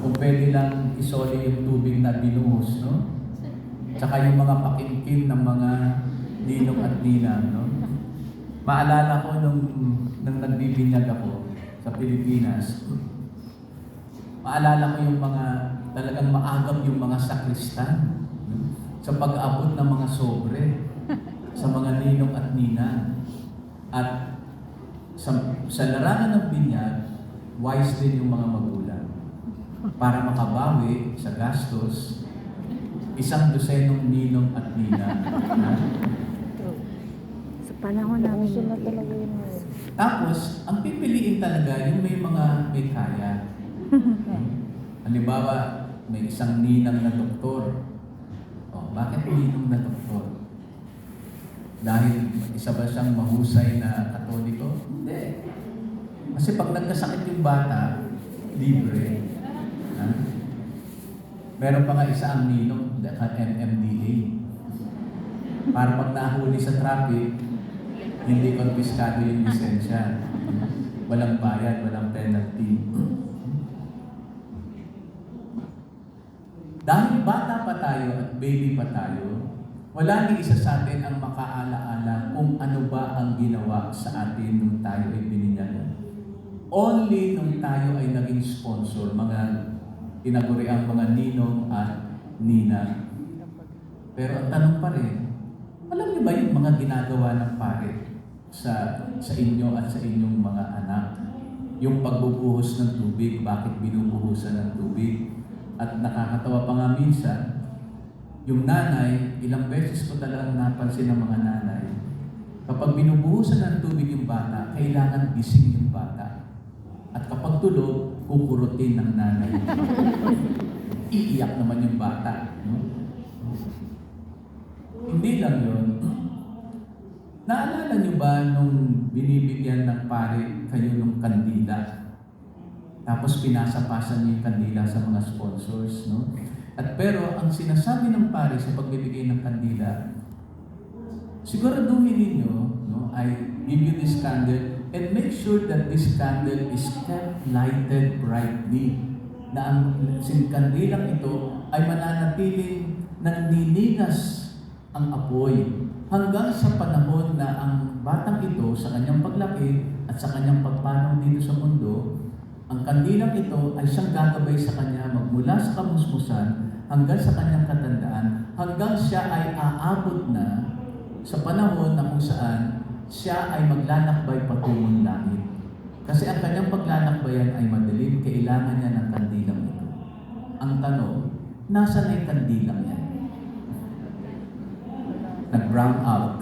Kung pwede lang isoli yung tubig na binuhos, no? Tsaka yung mga pakimkim ng mga ninong at ninang, no? Maalala ko nung nagbibinyag ako sa Pilipinas, maalala ko yung mga talagang maagap yung mga sakristan, no? Sa pag-abot ng mga sobre sa mga ninong at ninang. At sa larangan ng binyag, wise din yung mga magulang para makabawi sa gastos 100 ninong at ninang. Sa panahon namin na talaga yun. Tapos, ang pipiliin talaga yung may kaya. Halimbawa, may isang ninang na doktor. Oh, bakit ninong na doktor? Dahil isa ba siyang mahusay na Katoliko? Hindi. Kasi pag nagkasakit yung bata, libre. Ha? Meron pa nga isa ang ninong, MMDA. Para pag nahuli sa traffic, hindi konfiskado yung lisensya. Walang bayad, walang penalty. Dahil bata pa tayo at baby pa tayo, wala ni isa sa atin ang makaalaala kung ano ba ang ginawa sa atin nung tayo ay bininyagan. Only nung tayo ay naging sponsor, mga tinaguri ang mga ninong at nina. Pero ang tanong pa rin, alam niyo ba yung mga ginagawa ng pare sa inyo at sa inyong mga anak? Yung pagbubuhos ng tubig, bakit binubuhusan ng tubig? At nakakatawa pa nga minsan, yung nanay, ilang beses ko talagang napansin ng mga nanay, kapag binubuhusan ng tubig yung bata, kailangan gising yung bata. At kapag tulog, kukurutin ng nanay. Iiyak naman yung bata. No? Hindi lang yun. Naalala niyo ba nung binibigyan ng pare kayo ng kandila? Tapos pinasapasan niyo yung kandila sa mga sponsors, no? At pero ang sinasabi ng pare sa pagbibigay ng kandila, siguraduhin ninyo, no, I give you this candle and make sure that this candle is kept lighted brightly. Na ang kandilang ito ay mananatiling naninigas ang apoy hanggang sa panahon na ang batang ito sa kanyang paglaki at sa kanyang pagpanaw dito sa mundo, ang kandilang ito ay siyang gagabay sa kanya magmula sa kamusmusan hanggang sa kanyang katandaan, hanggang siya ay aabot na sa panahon na kung saan siya ay maglalakbay patungong langit. Kasi ang kanyang paglalakbayan ay madilim, kailangan niya ng kandilang ito. Ang tanong, nasa na yung kandilang yan? Nag-brown out.